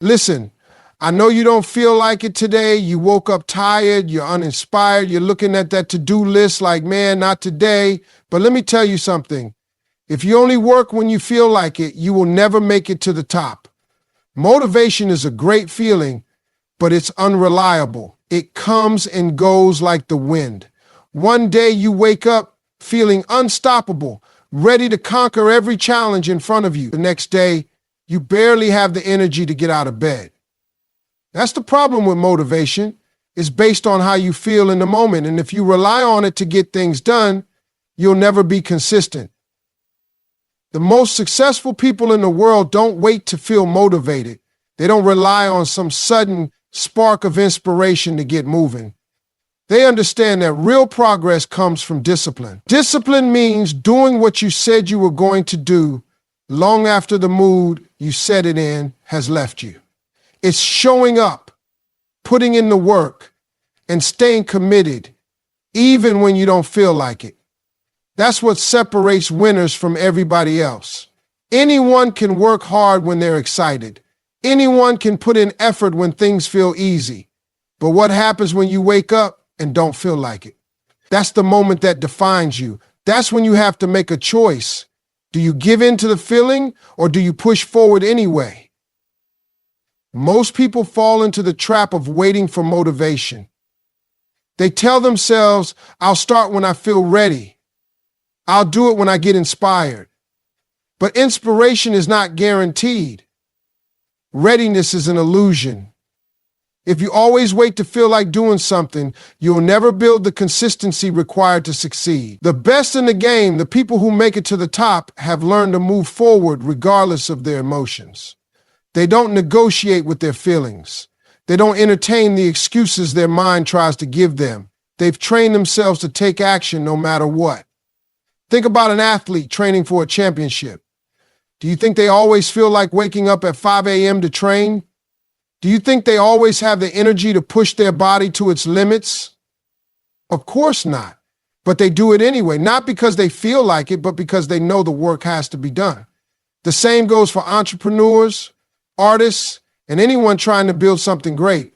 Listen, I know you don't feel like it today. You woke up tired, you're uninspired, you're looking at that to-do list like, man, not today. But let me tell you something. If you only work when you feel like it, you will never make it to the top. Motivation is a great feeling, but it's unreliable. It comes and goes like the wind. One day you wake up feeling unstoppable, ready to conquer every challenge in front of you. The next day, you barely have the energy to get out of bed. That's the problem with motivation. It's based on how you feel in the moment. And if you rely on it to get things done, you'll never be consistent. The most successful people in the world don't wait to feel motivated. They don't rely on some sudden spark of inspiration to get moving. They understand that real progress comes from discipline. Discipline means doing what you said you were going to do long after the mood you set it in has left you. It's showing up, putting in the work, and staying committed, even when you don't feel like it. That's what separates winners from everybody else. Anyone can work hard when they're excited. Anyone can put in effort when things feel easy. But what happens when you wake up and don't feel like it? That's the moment that defines you. That's when you have to make a choice. Do you give in to the feeling or do you push forward anyway? Most people fall into the trap of waiting for motivation. They tell themselves, I'll start when I feel ready. I'll do it when I get inspired. But inspiration is not guaranteed. Readiness is an illusion. If you always wait to feel like doing something, you'll never build the consistency required to succeed. The best in the game, the people who make it to the top, have learned to move forward regardless of their emotions. They don't negotiate with their feelings. They don't entertain the excuses their mind tries to give them. They've trained themselves to take action no matter what. Think about an athlete training for a championship. Do you think they always feel like waking up at 5 a.m. to train? Do you think they always have the energy to push their body to its limits? Of course not. But they do it anyway, not because they feel like it, but because they know the work has to be done. The same goes for entrepreneurs, artists, and anyone trying to build something great.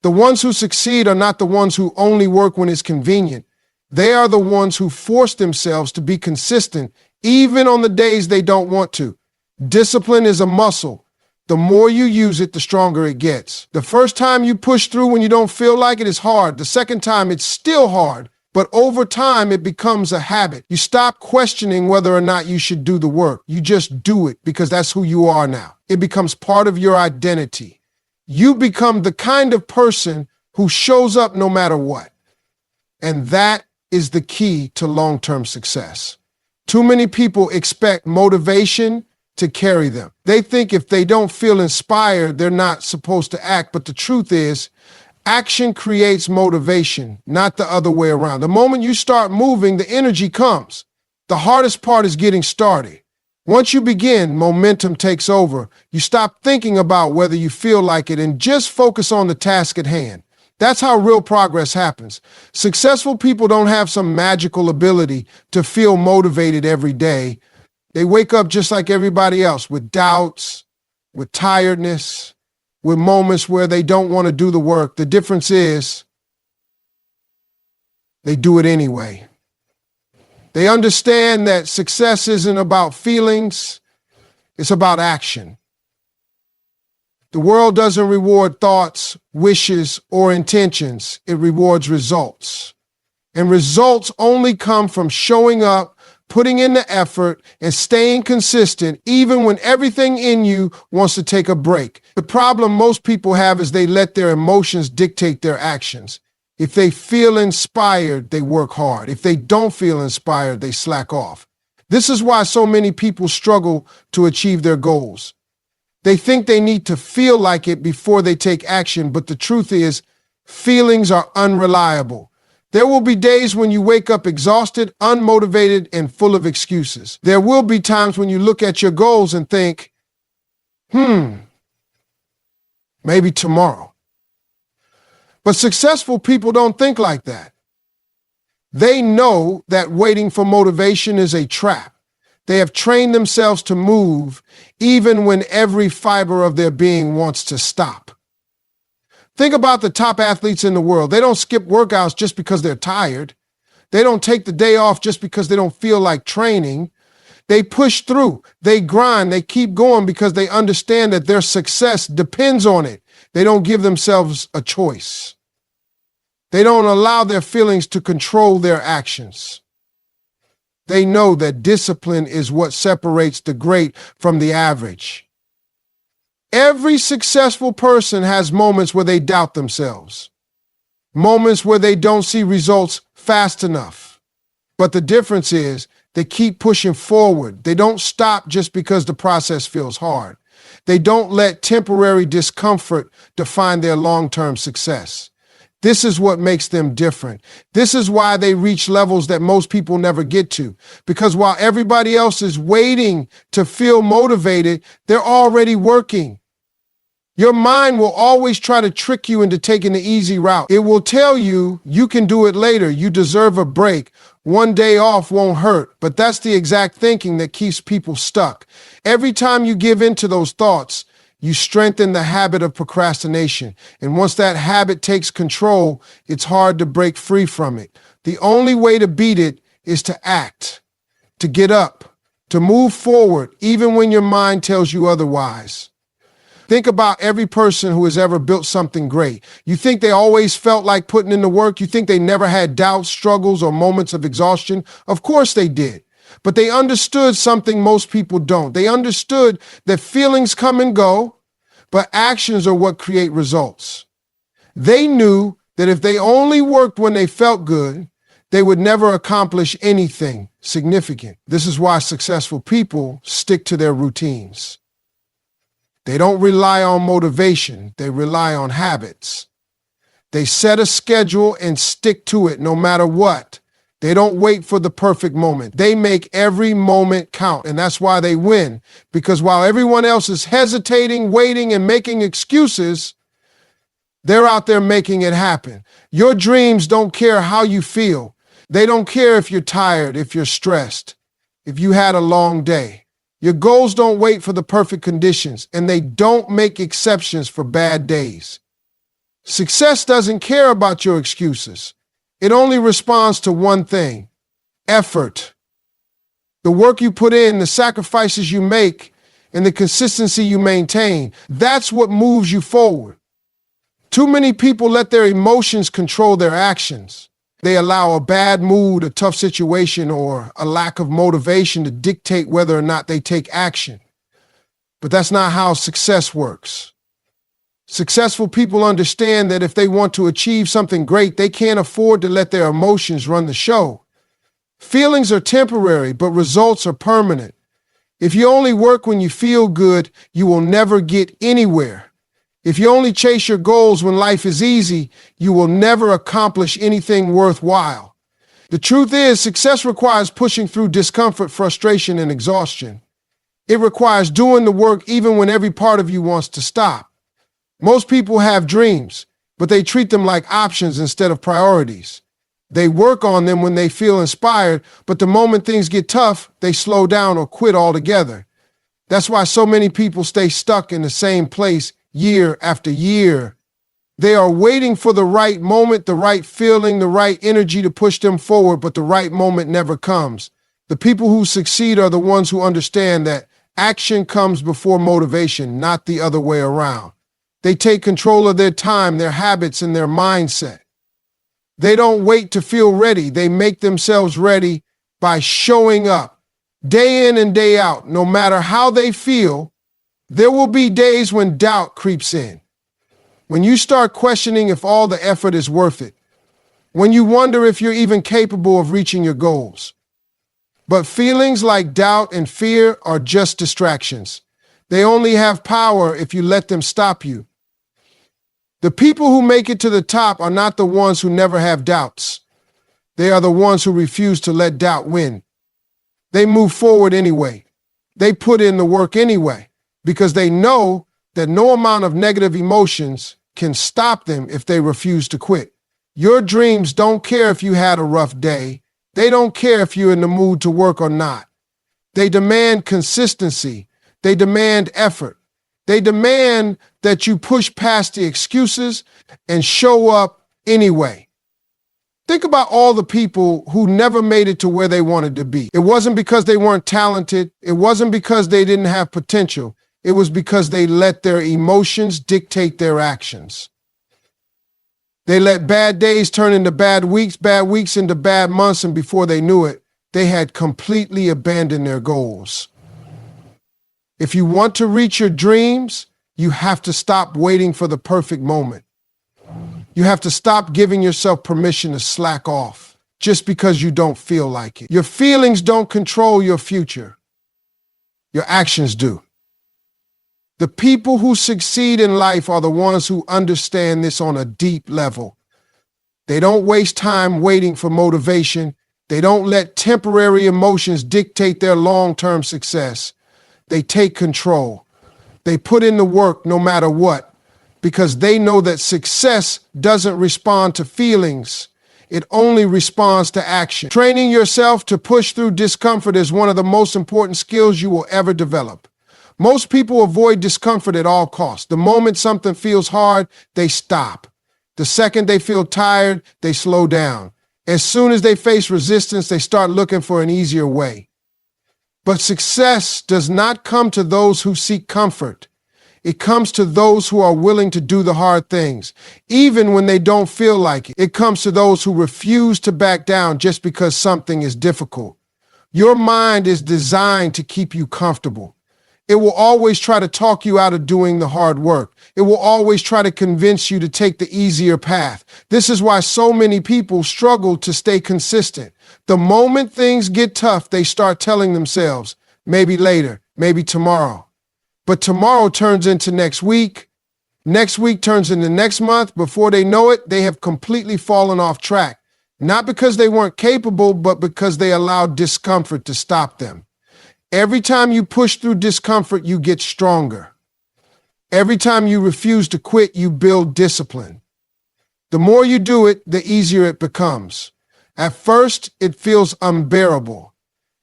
The ones who succeed are not the ones who only work when it's convenient. They are the ones who force themselves to be consistent, even on the days they don't want to. Discipline is a muscle. The more you use it, the stronger it gets. The first time you push through when you don't feel like it is hard. The second time, it's still hard. But over time, it becomes a habit. You stop questioning whether or not you should do the work. You just do it because that's who you are now. It becomes part of your identity. You become the kind of person who shows up no matter what. And that is the key to long-term success. Too many people expect motivation to carry them. They think if they don't feel inspired, they're not supposed to act. But the truth is, action creates motivation, not the other way around. The moment you start moving, the energy comes. The hardest part is getting started. Once you begin, momentum takes over. You stop thinking about whether you feel like it and just focus on the task at hand. That's how real progress happens. Successful people don't have some magical ability to feel motivated every day. They wake up just like everybody else, with doubts, with tiredness, with moments where they don't want to do the work. The difference is they do it anyway. They understand that success isn't about feelings, it's about action. The world doesn't reward thoughts, wishes, or intentions. It rewards results. And results only come from showing up, putting in the effort, and staying consistent, even when everything in you wants to take a break. The problem most people have is they let their emotions dictate their actions. If they feel inspired, they work hard. If they don't feel inspired, they slack off. This is why so many people struggle to achieve their goals. They think they need to feel like it before they take action, but the truth is, feelings are unreliable. There will be days when you wake up exhausted, unmotivated, and full of excuses. There will be times when you look at your goals and think, maybe tomorrow. But successful people don't think like that. They know that waiting for motivation is a trap. They have trained themselves to move even when every fiber of their being wants to stop. Think about the top athletes in the world. They don't skip workouts just because they're tired. They don't take the day off just because they don't feel like training. They push through, they grind, they keep going because they understand that their success depends on it. They don't give themselves a choice. They don't allow their feelings to control their actions. They know that discipline is what separates the great from the average. Every successful person has moments where they doubt themselves, moments where they don't see results fast enough. But the difference is they keep pushing forward. They don't stop just because the process feels hard. They don't let temporary discomfort define their long-term success. This is what makes them different. This is why they reach levels that most people never get to. Because while everybody else is waiting to feel motivated, they're already working. Your mind will always try to trick you into taking the easy route. It will tell you you can do it later. You deserve a break. One day off won't hurt. But that's the exact thinking that keeps people stuck. Every time you give in to those thoughts, you strengthen the habit of procrastination. And once that habit takes control, it's hard to break free from it. The only way to beat it is to act, to get up, to move forward, even when your mind tells you otherwise. Think about every person who has ever built something great. You think they always felt like putting in the work? You think they never had doubts, struggles, or moments of exhaustion? Of course they did. But they understood something most people don't. They understood that feelings come and go, but actions are what create results. They knew that if they only worked when they felt good, they would never accomplish anything significant. This is why successful people stick to their routines. They don't rely on motivation. They rely on habits. They set a schedule and stick to it no matter what. They don't wait for the perfect moment. They make every moment count, and that's why they win. Because while everyone else is hesitating, waiting, and making excuses, they're out there making it happen. Your dreams don't care how you feel. They don't care if you're tired, if you're stressed, if you had a long day. Your goals don't wait for the perfect conditions, and they don't make exceptions for bad days. Success doesn't care about your excuses. It only responds to one thing: effort. The work you put in, the sacrifices you make, and the consistency you maintain, that's what moves you forward. Too many people let their emotions control their actions. They allow a bad mood, a tough situation, or a lack of motivation to dictate whether or not they take action. But that's not how success works. Successful people understand that if they want to achieve something great, they can't afford to let their emotions run the show. Feelings are temporary, but results are permanent. If you only work when you feel good, you will never get anywhere. If you only chase your goals when life is easy, you will never accomplish anything worthwhile. The truth is, success requires pushing through discomfort, frustration, and exhaustion. It requires doing the work even when every part of you wants to stop. Most people have dreams, but they treat them like options instead of priorities. They work on them when they feel inspired, but the moment things get tough, they slow down or quit altogether. That's why so many people stay stuck in the same place year after year. They are waiting for the right moment, the right feeling, the right energy to push them forward, but the right moment never comes. The people who succeed are the ones who understand that action comes before motivation, not the other way around. They take control of their time, their habits, and their mindset. They don't wait to feel ready. They make themselves ready by showing up day in and day out. No matter how they feel, there will be days when doubt creeps in. When you start questioning if all the effort is worth it. When you wonder if you're even capable of reaching your goals. But feelings like doubt and fear are just distractions. They only have power if you let them stop you. The people who make it to the top are not the ones who never have doubts. They are the ones who refuse to let doubt win. They move forward anyway. They put in the work anyway, because they know that no amount of negative emotions can stop them if they refuse to quit. Your dreams don't care if you had a rough day. They don't care if you're in the mood to work or not. They demand consistency. They demand effort. They demand that you push past the excuses and show up anyway. Think about all the people who never made it to where they wanted to be. It wasn't because they weren't talented. It wasn't because they didn't have potential. It was because they let their emotions dictate their actions. They let bad days turn into bad weeks into bad months, and before they knew it, they had completely abandoned their goals. If you want to reach your dreams, you have to stop waiting for the perfect moment. You have to stop giving yourself permission to slack off just because you don't feel like it. Your feelings don't control your future. Your actions do. The people who succeed in life are the ones who understand this on a deep level. They don't waste time waiting for motivation. They don't let temporary emotions dictate their long-term success. They take control. They put in the work no matter what, because they know that success doesn't respond to feelings. It only responds to action. Training yourself to push through discomfort is one of the most important skills you will ever develop. Most people avoid discomfort at all costs. The moment something feels hard, they stop. The second they feel tired, they slow down. As soon as they face resistance, they start looking for an easier way. But success does not come to those who seek comfort. It comes to those who are willing to do the hard things, even when they don't feel like it. It comes to those who refuse to back down just because something is difficult. Your mind is designed to keep you comfortable. It will always try to talk you out of doing the hard work. It will always try to convince you to take the easier path. This is why so many people struggle to stay consistent. The moment things get tough, they start telling themselves, maybe later, maybe tomorrow. But tomorrow turns into next week turns into next month. Before they know it, they have completely fallen off track. Not because they weren't capable, but because they allowed discomfort to stop them. Every time you push through discomfort, you get stronger. Every time you refuse to quit, you build discipline. The more you do it, the easier it becomes. At first, it feels unbearable.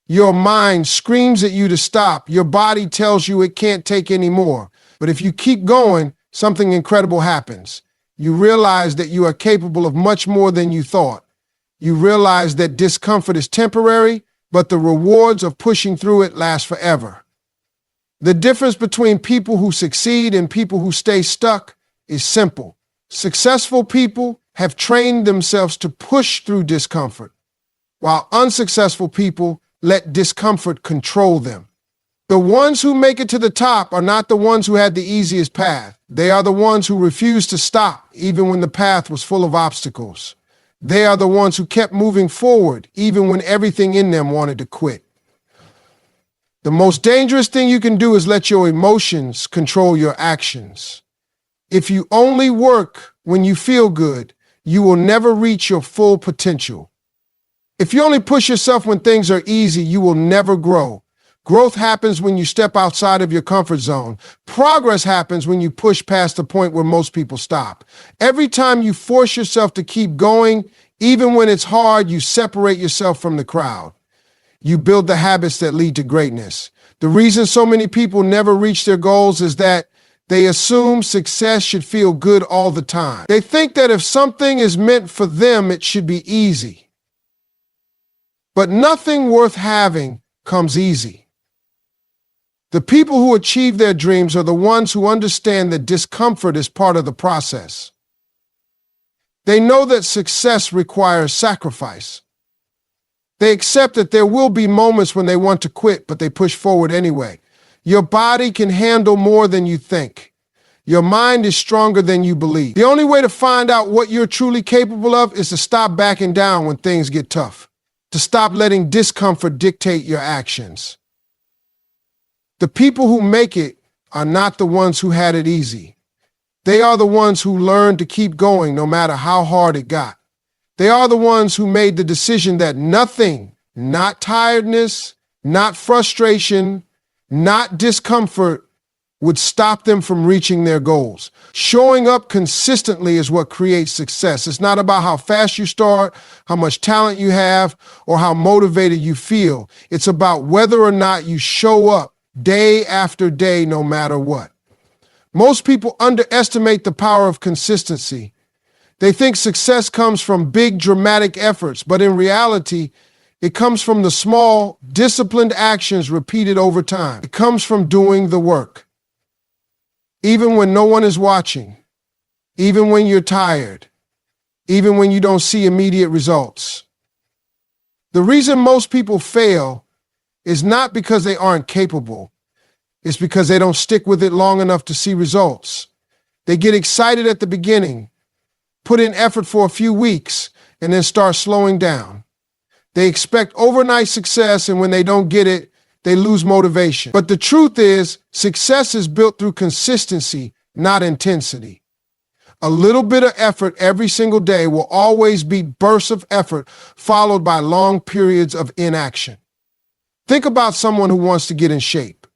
Your mind screams at you to stop. Your body tells you it can't take any more. But if you keep going, something incredible happens. You realize that you are capable of much more than you thought. You realize that discomfort is temporary, but the rewards of pushing through it last forever. The difference between people who succeed and people who stay stuck is simple. Successful people have trained themselves to push through discomfort, while unsuccessful people let discomfort control them. The ones who make it to the top are not the ones who had the easiest path. They are the ones who refused to stop, even when the path was full of obstacles. They are the ones who kept moving forward, even when everything in them wanted to quit. The most dangerous thing you can do is let your emotions control your actions. If you only work when you feel good, you will never reach your full potential. If you only push yourself when things are easy, you will never grow. Growth happens when you step outside of your comfort zone. Progress happens when you push past the point where most people stop. Every time you force yourself to keep going, even when it's hard, you separate yourself from the crowd. You build the habits that lead to greatness. The reason so many people never reach their goals is that they assume success should feel good all the time. They think that if something is meant for them, it should be easy. But nothing worth having comes easy. The people who achieve their dreams are the ones who understand that discomfort is part of the process. They know that success requires sacrifice. They accept that there will be moments when they want to quit, but they push forward anyway. Your body can handle more than you think. Your mind is stronger than you believe. The only way to find out what you're truly capable of is to stop backing down when things get tough, to stop letting discomfort dictate your actions. The people who make it are not the ones who had it easy. They are the ones who learned to keep going no matter how hard it got. They are the ones who made the decision that nothing, not tiredness, not frustration, not discomfort, would stop them from reaching their goals. Showing up consistently is what creates success. It's not about how fast you start, how much talent you have, or how motivated you feel. It's about whether or not you show up day after day, no matter what. Most people underestimate the power of consistency. They think success comes from big, dramatic efforts, but in reality, it comes from the small, disciplined actions repeated over time. It comes from doing the work. Even when no one is watching, even when you're tired, even when you don't see immediate results. The reason most people fail is not because they aren't capable. It's because they don't stick with it long enough to see results. They get excited at the beginning, put in effort for a few weeks, and then start slowing down. They expect overnight success, and when they don't get it, they lose motivation. But the truth is, success is built through consistency, not intensity. A little bit of effort every single day will always beat bursts of effort followed by long periods of inaction. Think about someone who wants to get in shape.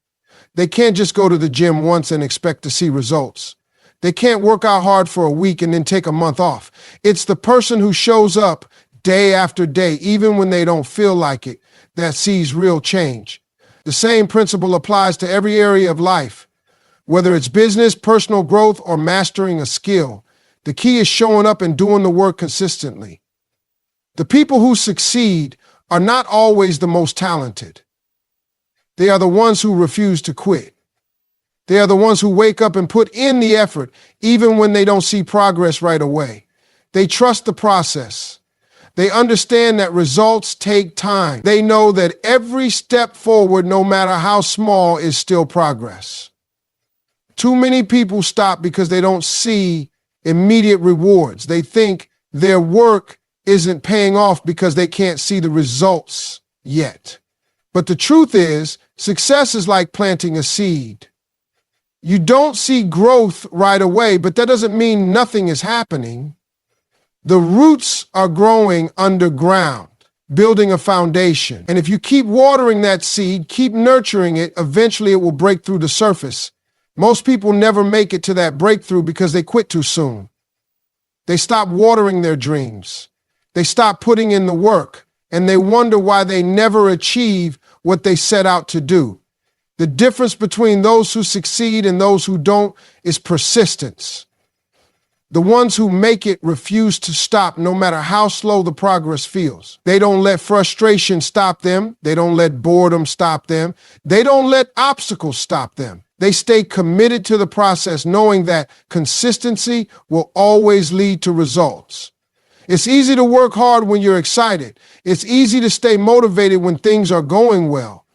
They can't just go to the gym once and expect to see results. They can't work out hard for a week and then take a month off. It's the person who shows up day after day, even when they don't feel like it, that sees real change. The same principle applies to every area of life, whether it's business, personal growth, or mastering a skill. The key is showing up and doing the work consistently. The people who succeed are not always the most talented. They are the ones who refuse to quit. They are the ones who wake up and put in the effort, even when they don't see progress right away. They trust the process. They understand that results take time. They know that every step forward, no matter how small, is still progress. Too many people stop because they don't see immediate rewards. They think their work isn't paying off because they can't see the results yet. But the truth is, success is like planting a seed. You don't see growth right away, but that doesn't mean nothing is happening. The roots are growing underground, building a foundation. And if you keep watering that seed, keep nurturing it, eventually it will break through the surface. Most people never make it to that breakthrough because they quit too soon. They stop watering their dreams. They stop putting in the work, and they wonder why they never achieve what they set out to do. The difference between those who succeed and those who don't is persistence. The ones who make it refuse to stop no matter how slow the progress feels. They don't let frustration stop them. They don't let boredom stop them. They don't let obstacles stop them. They stay committed to the process, knowing that consistency will always lead to results. It's easy to work hard when you're excited. It's easy to stay motivated when things are going well.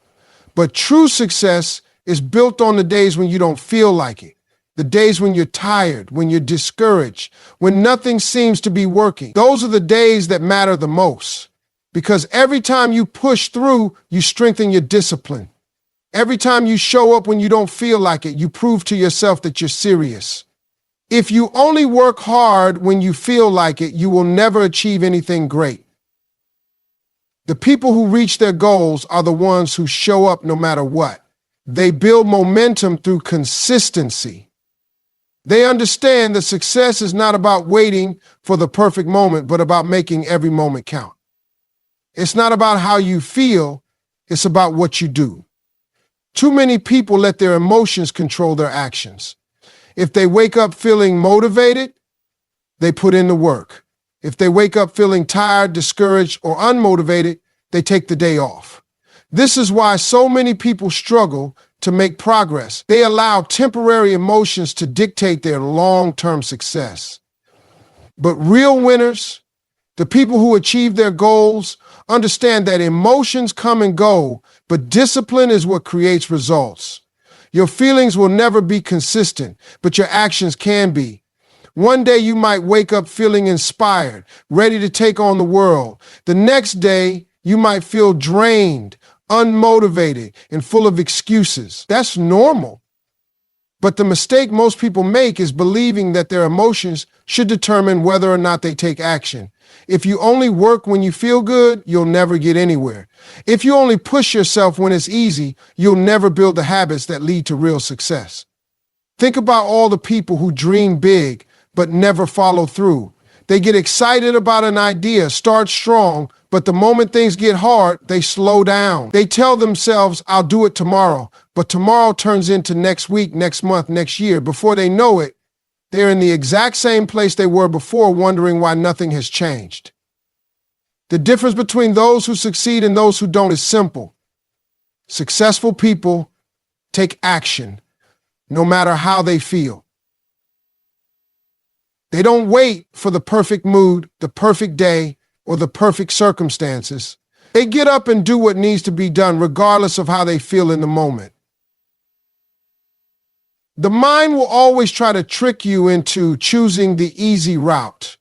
But true success is built on the days when you don't feel like it. The days when you're tired, when you're discouraged, when nothing seems to be working. Those are the days that matter the most. Because every time you push through, you strengthen your discipline. Every time you show up when you don't feel like it, you prove to yourself that you're serious. If you only work hard when you feel like it, you will never achieve anything great. The people who reach their goals are the ones who show up no matter what. They build momentum through consistency. They understand that success is not about waiting for the perfect moment, but about making every moment count. It's not about how you feel, it's about what you do. Too many people let their emotions control their actions. If they wake up feeling motivated, they put in the work. If they wake up feeling tired, discouraged, or unmotivated, they take the day off. This is why so many people struggle to make progress. They allow temporary emotions to dictate their long-term success. But real winners, the people who achieve their goals, understand that emotions come and go, but discipline is what creates results. Your feelings will never be consistent, but your actions can be. One day you might wake up feeling inspired, ready to take on the world. The next day you might feel drained, unmotivated, and full of excuses. That's normal. But the mistake most people make is believing that their emotions should determine whether or not they take action. If you only work when you feel good, you'll never get anywhere. If you only push yourself when it's easy, you'll never build the habits that lead to real success. Think about all the people who dream big but never follow through. They get excited about an idea, start strong, but the moment things get hard, they slow down. They tell themselves, I'll do it tomorrow, but tomorrow turns into next week, next month, next year. Before they know it, they're in the exact same place they were before, wondering why nothing has changed. The difference between those who succeed and those who don't is simple. Successful people take action, no matter how they feel. They don't wait for the perfect mood, the perfect day, or the perfect circumstances. They get up and do what needs to be done, regardless of how they feel in the moment. The mind will always try to trick you into choosing the easy route.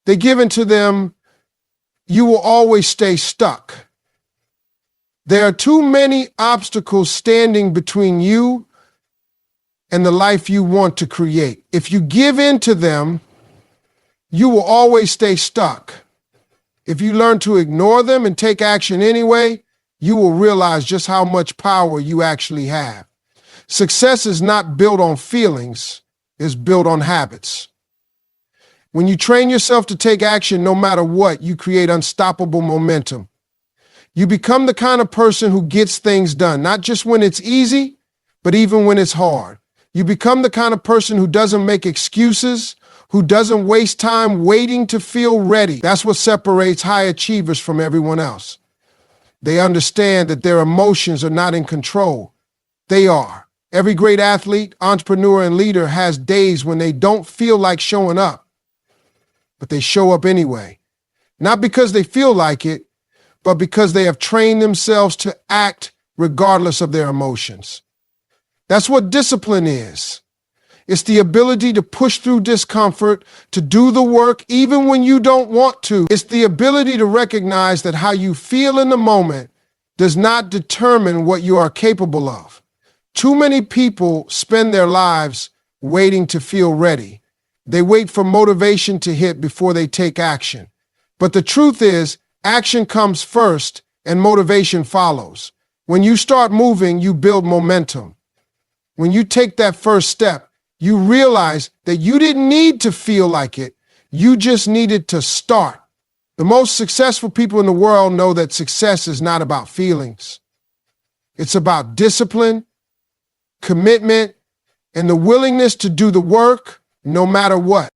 They give into them, you will always stay stuck. There are too many obstacles standing between you and the life you want to create. If you give in to them, you will always stay stuck. If you learn to ignore them and take action anyway, you will realize just how much power you actually have. Success is not built on feelings, it's built on habits. When you train yourself to take action no matter what, you create unstoppable momentum. You become the kind of person who gets things done, not just when it's easy, but even when it's hard. You become the kind of person who doesn't make excuses, who doesn't waste time waiting to feel ready. That's what separates high achievers from everyone else. They understand that their emotions are not in control. They are. Every great athlete, entrepreneur, and leader has days when they don't feel like showing up, but they show up anyway. Not because they feel like it, but because they have trained themselves to act regardless of their emotions. That's what discipline is. It's the ability to push through discomfort, to do the work even when you don't want to. It's the ability to recognize that how you feel in the moment does not determine what you are capable of. Too many people spend their lives waiting to feel ready. They wait for motivation to hit before they take action. But the truth is, action comes first and motivation follows. When you start moving, you build momentum. When you take that first step, you realize that you didn't need to feel like it. You just needed to start. The most successful people in the world know that success is not about feelings. It's about discipline, commitment, and the willingness to do the work no matter what.